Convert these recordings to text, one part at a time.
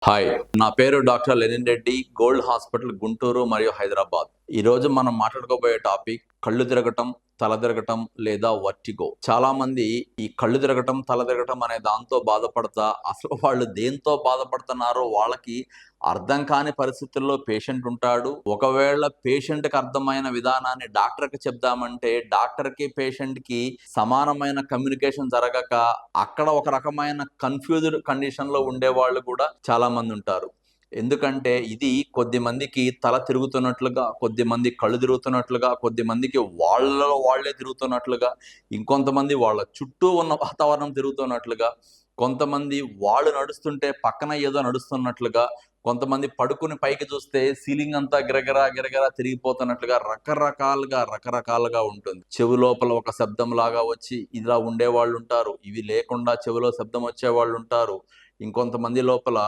Hi, నా పేరు doctor Lenin Reddy, Gold Hospital Guntur మరియు హైదరాబాద్. ఈరోజు మనం మాట్లాడుకోబోయే టాపిక్ కళ్ళు తిరగటం, తల తిరగటం లేదా వర్టిగో. చాలా మంది ఈ కళ్ళు తిరగటం, తల తిరగటం అనే దాంతో బాధపడతా అసలు వాళ్ళు దేంతో బాధపడుతున్నారో వాళ్ళకి అర్థం కాని పరిస్థితుల్లో పేషెంట్ ఉంటాడు. ఒకవేళ పేషెంట్కి అర్థమైన విధానాన్ని డాక్టర్కి చెప్దామంటే డాక్టర్కి పేషెంట్కి సమానమైన కమ్యూనికేషన్ జరగక అక్కడ ఒక రకమైన కన్ఫ్యూజ్డ్ కండిషన్లో ఉండేవాళ్ళు కూడా చాలా మంది ఉంటారు. ఎందుకంటే ఇది కొద్ది మందికి తల తిరుగుతున్నట్లుగా, కొద్ది మంది కళ్ళు తిరుగుతున్నట్లుగా, కొద్ది మందికి వాళ్ళలో వాళ్ళే తిరుగుతున్నట్లుగా, ఇంకొంతమంది వాళ్ళ చుట్టూ ఉన్న వాతావరణం తిరుగుతున్నట్లుగా, కొంతమంది వాళ్ళు నడుస్తుంటే పక్కన ఏదో నడుస్తున్నట్లుగా, కొంతమంది పడుకుని పైకి చూస్తే సీలింగ్ అంతా గిరగిరా గిరగిరా తిరిగిపోతున్నట్లుగా రకరకాలుగా ఉంటుంది. చెవి లోపల ఒక శబ్దం లాగా వచ్చి ఇలా ఉండేవాళ్ళు ఉంటారు. ఇవి లేకుండా చెవిలో శబ్దం వచ్చేవాళ్ళు ఉంటారు. ఇంకొంతమంది లోపల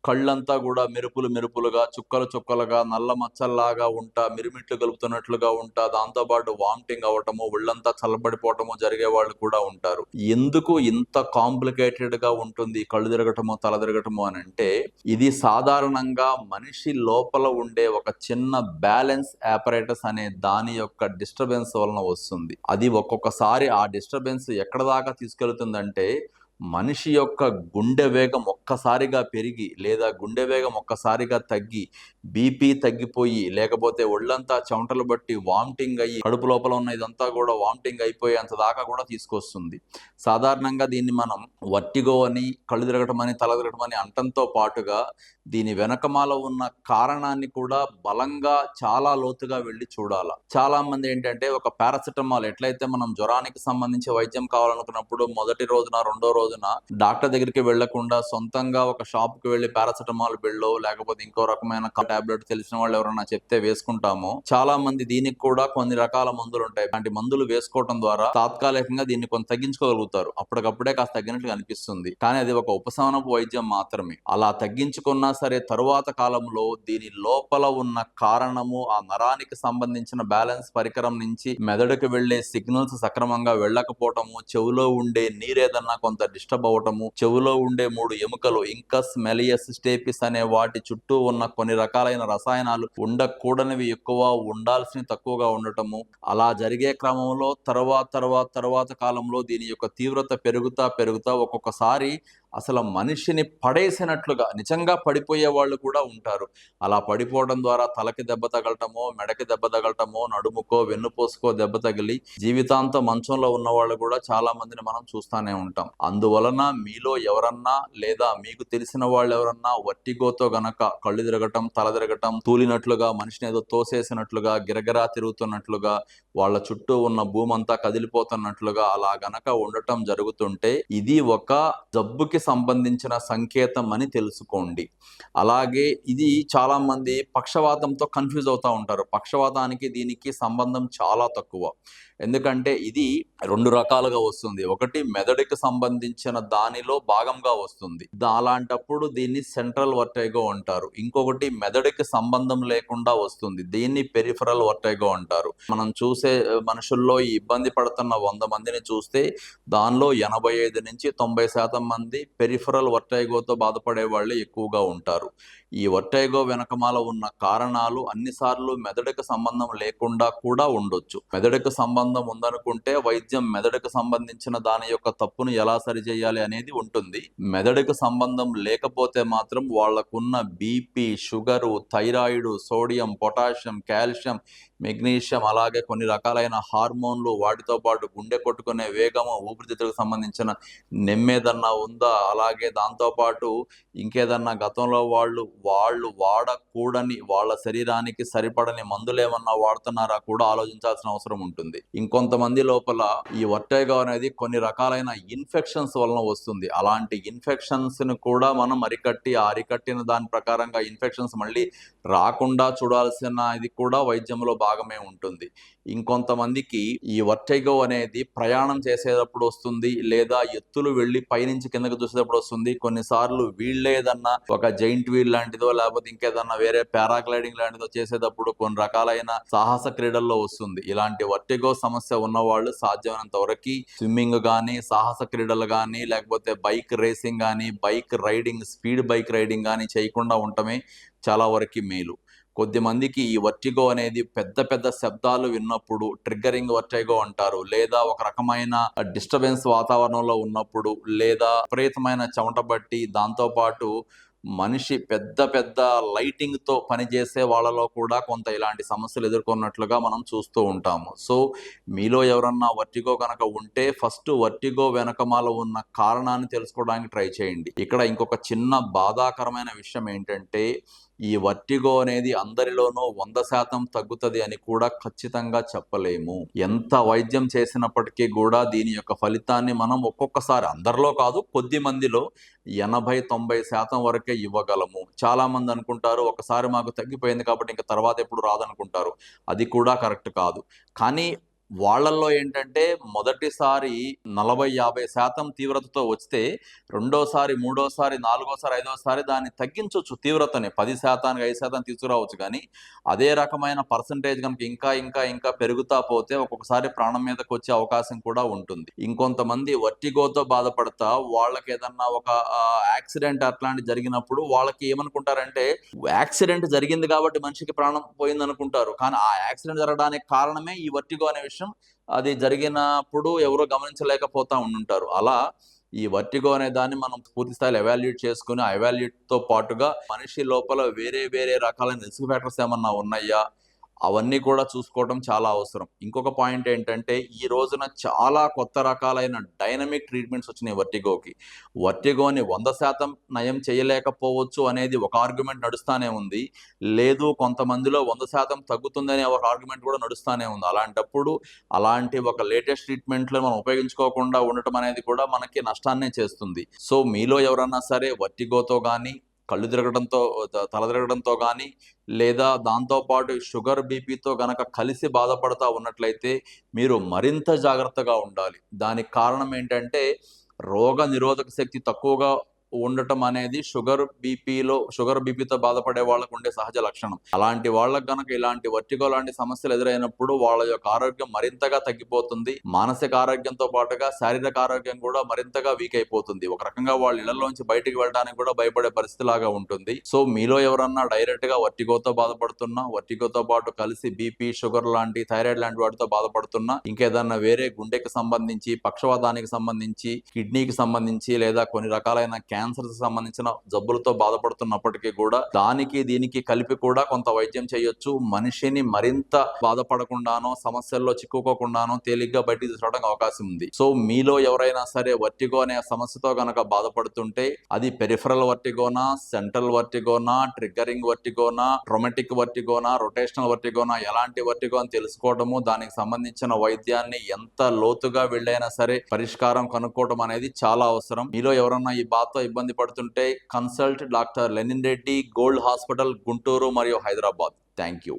కళ్ళంతా కూడా మెరుపులుగా, చుక్కలుగా, నల్ల మచ్చల్లాగా ఉంటా, మిరుమిట్లు గలుపుతున్నట్లుగా ఉంటా, దాంతోపాటు వామిటింగ్ అవ్వటము, ఒళ్ళంతా చల్లబడిపోవటము జరిగే వాళ్ళు కూడా ఉంటారు. ఎందుకు ఇంత కాంప్లికేటెడ్గా ఉంటుంది కళ్ళు తిరగటము, తల తిరగటము అని అంటే, ఇది సాధారణంగా మనిషి లోపల ఉండే ఒక చిన్న బ్యాలెన్స్ ఆపరేటస్ అనే దాని యొక్క డిస్టర్బెన్స్ వలన వస్తుంది. అది ఒక్కొక్కసారి ఆ డిస్టర్బెన్స్ ఎక్కడ దాకా తీసుకెళ్తుందంటే మనిషి యొక్క గుండె వేగం ఒక్కసారిగా పెరిగి లేదా గుండె వేగం ఒక్కసారిగా తగ్గి బీపీ తగ్గిపోయి, లేకపోతే ఒళ్ళంతా చెమటలు బట్టి వామిటింగ్ అయ్యి కడుపు లోపల ఉన్న ఇదంతా కూడా వామిటింగ్ అయిపోయేంత దాకా కూడా తీసుకొస్తుంది. సాధారణంగా దీన్ని మనం వర్టిగో అని, కళ్ళు తిరగటం అని, తల తిరగటం అని అంటంతో పాటుగా దీని వెనకమాల ఉన్న కారణాన్ని కూడా బలంగా చాలా లోతుగా వెళ్ళి చూడాల. చాలా మంది ఏంటంటే ఒక పారాసిటమాల్ ఎట్లయితే మనం జ్వరానికి సంబంధించి వైద్యం కావాలనుకున్నప్పుడు మొదటి రోజున, రెండో రోజున డాక్టర్ దగ్గరికి వెళ్లకుండా సొంతంగా ఒక షాప్ కి వెళ్లి పారాసిటమాల్ బిళ్ళో లేకపోతే ఇంకో రకమైన టాబ్లెట్ తెలిసిన వాళ్ళు ఎవరన్నా చెప్తే వేసుకుంటాము. చాలా మంది దీనికి కూడా కొన్ని రకాల మందులు ఉంటాయి. అలాంటి మందులు వేసుకోవడం ద్వారా తాత్కాలికంగా దీన్ని కొంత తగ్గించుకోగలుగుతారు. అప్పటికప్పుడే కాస్త తగ్గినట్లు అనిపిస్తుంది, కానీ అది ఒక ఉపశమనపు వైద్యం మాత్రమే. అలా తగ్గించుకున్నా సరే తరువాత కాలంలో దీని లోపల ఉన్న కారణము ఆ నరానికి సంబంధించిన బ్యాలెన్స్ పరికరం నుంచి మెదడుకు వెళ్లే సిగ్నల్స్ సక్రమంగా వెళ్ళకపోవటము, చెవులో ఉండే నీరేదన్నా కొంత డిస్టర్బ్ అవటము, చెవులో ఉండే 3 ఎముకలు ఇంకస్, మెలియస్, స్టేపిస్ అనే వాటి చుట్టూ ఉన్న కొన్ని రకాలైన రసాయనాలు ఉండకూడనివి ఎక్కువ, ఉండాల్సినవి తక్కువగా ఉండటము, అలా జరిగే క్రమంలో తర్వాత కాలంలో దీని యొక్క తీవ్రత పెరుగుతా ఒక్కొక్కసారి అసలు మనిషిని పడేసినట్లుగా నిజంగా పడిపోయే వాళ్ళు కూడా ఉంటారు. అలా పడిపోవడం ద్వారా తలకి దెబ్బ తగలటమో, మెడకి దెబ్బ తగలటమో, నడుముకో, వెన్నుపోసుకో దెబ్బ తగిలి జీవితాంతం మంచంలో ఉన్న వాళ్ళు కూడా చాలా మందిని మనం చూస్తూనే ఉంటాం. అందువలన మీలో ఎవరన్నా లేదా మీకు తెలిసిన వాళ్ళు ఎవరన్నా వర్టిగోతో గనక కళ్ళు తిరగటం, తల తిరగటం, తూలినట్లుగా, మనిషిని ఏదో తోసేసినట్లుగా, గిరగిరా తిరుగుతున్నట్లుగా, వాళ్ళ చుట్టూ ఉన్న భూమంతా కదిలిపోతున్నట్లుగా అలా గనక ఉండటం జరుగుతుంటే ఇది ఒక జబ్బుకి సంబంధించిన సంకేతం అని తెలుసుకోండి. అలాగే ఇది చాలా మంది పక్షవాతంతో కన్ఫ్యూజ్ అవుతా ఉంటారు. పక్షవాతానికి దీనికి సంబంధం చాలా తక్కువ. ఎందుకంటే ఇది 2 రకాలుగా వస్తుంది. ఒకటి మెదడుకి సంబంధించిన దానిలో భాగంగా వస్తుంది. అలాంటప్పుడు దీన్ని సెంట్రల్ వర్టిగో అంటారు. ఇంకొకటి మెదడుకి సంబంధం లేకుండా వస్తుంది. దీన్ని పెరిఫరల్ వర్టిగో అంటారు. మనం చూసే మనుషుల్లో ఈ ఇబ్బంది పడుతున్న 100 మందిని చూస్తే దానిలో 85-90% మంది పెరిఫరల్ వర్టిగోతో బాధపడే వాళ్ళే ఎక్కువగా ఉంటారు. ఈ వర్టిగో వెనకమాల ఉన్న కారణాలు అన్నిసార్లు మెదడుకు సంబంధం లేకుండా కూడా ఉండొచ్చు. మెదడుకు సంబంధం ఉందనుకుంటే వైద్యం మెదడుకు సంబంధించిన దాని యొక్క తప్పును ఎలా సరిచేయాలి అనేది ఉంటుంది. మెదడుకు సంబంధం లేకపోతే మాత్రం వాళ్లకున్న BP, sugar, thyroid, sodium, potassium, calcium, magnesium, అలాగే కొన్ని రకాలైన హార్మోన్లు, వాటితో పాటు గుండె కొట్టుకునే వేగము, ఊపిరితిత్తులకు సంబంధించిన నెమ్మేదన్నా ఉందా, అలాగే దాంతోపాటు ఇంకేదన్నా గతంలో వాళ్ళు వాడకూడని, వాళ్ళ శరీరానికి సరిపడని మందులేమన్నా వాడుతున్నారా కూడా ఆలోచించాల్సిన అవసరం ఉంటుంది. ఇంకొంతమంది లోపల ఈ వర్టిగో అనేది కొన్ని రకాలైన ఇన్ఫెక్షన్స్ వలన వస్తుంది. అలాంటి ఇన్ఫెక్షన్స్ ను కూడా మనం అరికట్టిన దాని ప్రకారంగా ఇన్ఫెక్షన్స్ మళ్ళీ రాకుండా చూడాల్సిన ఇది కూడా వైద్యంలో భాగం భాగమే ఉంటుంది. ఇంకొంతమందికి ఈ వర్టిగో అనేది ప్రయాణం చేసేటప్పుడు వస్తుంది, లేదా ఎత్తులు వెళ్ళి పైనుంచి కిందకి చూసేటప్పుడు వస్తుంది. కొన్నిసార్లు వీళ్ళే ఏదన్నా ఒక జైంట్ వీల్ లాంటిదో లేకపోతే ఇంకేదన్నా వేరే పారాగ్లైడింగ్ లాంటిదో చేసేటప్పుడు కొన్ని రకాలైన సాహస క్రీడల్లో వస్తుంది. ఇలాంటి వర్టిగో సమస్య ఉన్నవాళ్ళు సాధ్యమైనంత వరకు స్విమ్మింగ్ కానీ, సాహస క్రీడలు కానీ, లేకపోతే బైక్ రేసింగ్ కానీ, bike riding, speed bike riding కానీ చేయకుండా ఉండటమే చాలా వరకు మేలు. కొద్దిమందికి ఈ వర్టిగో అనేది పెద్ద పెద్ద శబ్దాలు విన్నప్పుడు ట్రిగ్గరింగ్ వర్టిగో అంటారు, లేదా ఒక రకమైన డిస్టర్బెన్స్ వాతావరణంలో ఉన్నప్పుడు, లేదా విపరీతమైన చెమట బట్టి దాంతోపాటు మనిషి పెద్ద పెద్ద లైటింగ్తో పనిచేసే వాళ్ళలో కూడా కొంత ఇలాంటి సమస్యలు ఎదుర్కొన్నట్లుగా మనం చూస్తూ ఉంటాము. సో మీలో ఎవరన్నా వర్టిగో కనుక ఉంటే ఫస్ట్ వర్టిగో వెనకమాల ఉన్న కారణాన్ని తెలుసుకోవడానికి ట్రై చేయండి. ఇక్కడ ఇంకొక చిన్న బాధాకరమైన విషయం ఏంటంటే ఈ వర్టిగో అనేది అందరిలోనూ 100% తగ్గుతుంది అని కూడా ఖచ్చితంగా చెప్పలేము. ఎంత వైద్యం చేసినప్పటికీ కూడా దీని యొక్క ఫలితాన్ని మనం ఒక్కొక్కసారి, అందరిలో కాదు కొద్ది మందిలో 80-90% వరకే ఇవ్వగలము. చాలా మంది అనుకుంటారు ఒకసారి మాకు తగ్గిపోయింది కాబట్టి ఇంకా తర్వాత ఎప్పుడు రాదనుకుంటారు. అది కూడా కరెక్ట్ కాదు. కానీ వాళ్ళల్లో ఏంటంటే మొదటిసారి 40-50% తీవ్రతతో వస్తే రెండోసారి, మూడోసారి, నాలుగోసారి, ఐదోసారి దాన్ని తగ్గించవచ్చు తీవ్రతని. 10%, 5% తీసుకురావచ్చు. కానీ అదే రకమైన పర్సంటేజ్ కనుక ఇంకా ఇంకా ఇంకా పెరుగుతా పోతే ఒక్కొక్కసారి ప్రాణం మీదకి వచ్చే అవకాశం కూడా ఉంటుంది. ఇంకొంతమంది వర్టిగోతో బాధపడతా వాళ్ళకి ఏదన్నా ఒక యాక్సిడెంట్ అట్లాంటి జరిగినప్పుడు వాళ్ళకి ఏమనుకుంటారంటే యాక్సిడెంట్ జరిగింది కాబట్టి మనిషికి ప్రాణం పోయింది అనుకుంటారు. కానీ ఆ యాక్సిడెంట్ జరగడానికి కారణమే ఈ వర్టిగో అనే విషయం అది జరిగినప్పుడు ఎవరో గమనించలేకపోతా ఉండుంటారు. అలా ఈ వర్టిగో అనే దాన్ని మనం పూర్తి స్థాయిలో ఎవాల్యుయేట్ చేసుకుని, ఆ ఎవాల్యుయేట్తో పాటుగా మనిషి లోపల వేరే వేరే రకాలైన రిస్క్ ఫ్యాక్టర్స్ ఏమన్నా ఉన్నాయా అవన్నీ కూడా చూసుకోవడం చాలా అవసరం. ఇంకొక పాయింట్ ఏంటంటే ఈ రోజున చాలా కొత్త రకాలైన డైనమిక్ ట్రీట్మెంట్స్ వచ్చినాయి వర్టిగోకి. వర్టిగోని 100% నయం చేయలేకపోవచ్చు అనేది ఒక ఆర్గ్యుమెంట్ నడుస్తానే ఉంది. లేదు కొంతమందిలో 100% తగ్గుతుందనే ఒక ఆర్గ్యుమెంట్ కూడా నడుస్తానే ఉంది. అలాంటప్పుడు అలాంటి ఒక లేటెస్ట్ ట్రీట్మెంట్లు మనం ఉపయోగించుకోకుండా ఉండటం అనేది కూడా మనకి నష్టాన్నే చేస్తుంది. సో మీలో ఎవరన్నా సరే వర్టిగోతో కానీ, కళ్ళు తిరగడంతో, తల తిరగడంతో కానీ, లేదా దాంతోపాటు షుగర్, బీపీతో గనక కలిసి బాధపడతా ఉన్నట్లయితే మీరు మరింత జాగ్రత్తగా ఉండాలి. దానికి కారణం ఏంటంటే రోగ నిరోధక శక్తి తక్కువగా ఉండటం అనేది షుగర్ బీపీతో బాధపడే వాళ్ళకు ఉండే సహజ లక్షణం. అలాంటి వాళ్ళకు గనక ఇలాంటి వర్టిగో లాంటి సమస్యలు ఎదురైనప్పుడు వాళ్ళ యొక్క ఆరోగ్యం మరింతగా తగ్గిపోతుంది. మానసిక ఆరోగ్యంతో పాటుగా శారీరక ఆరోగ్యం కూడా మరింతగా వీక్ అయిపోతుంది. ఒక రకంగా వాళ్ళ ఇళ్లలోంచి బయటికి వెళ్ళడానికి కూడా భయపడే పరిస్థితి లాగా ఉంటుంది. సో మీలో ఎవరన్నా డైరెక్ట్ గా వర్టిగోతో బాధపడుతున్నా, వర్టిగోతో పాటు కలిసి బీపీ, షుగర్ లాంటి, థైరాయిడ్ లాంటి వాటితో బాధపడుతున్నా, ఇంకేదన్నా వేరే గుండెకి సంబంధించి, పక్షవాతానికి సంబంధించి, కిడ్నీకి సంబంధించి, లేదా కొన్ని రకాలైన క్యాన్సర్స్ సంబంధించిన జబ్బులతో బాధపడుతున్నప్పటికీ కూడా దానికి దీనికి కలిపి కూడా కొంత వైద్యం చేయొచ్చు. మనిషిని మరింత బాధపడకుండానో, సమస్యల్లో చిక్కుకోకుండానో తేలిగ్గా బయటికి తీసుకురావడానికి అవకాశం ఉంది. సో మీలో ఎవరైనా సరే వర్టిగో అనే సమస్యతో గనక బాధపడుతుంటే అది పెరిఫరల్ వర్టిగోనా, సెంట్రల్ వర్టిగోనా, ట్రిగ్గరింగ్ వర్టిగోనా, ట్రోమాటిక్ వర్టిగోనా, రొటేషనల్ వర్టిగోనా, ఎలాంటి వర్టిగో అని తెలుసుకోవడము, దానికి సంబంధించిన వైద్యాన్ని ఎంత లోతుగా వెళ్ళైనా సరే పరిష్కారం కనుక్కోవడం అనేది చాలా అవసరం. మీలో ఎవరన్నా ఈ బాధతో ఇబ్బంది పడుతుంటే consult doctor Lenin Reddy, Gold Hospital, Guntur మరియు హైదరాబాద్. Thank you.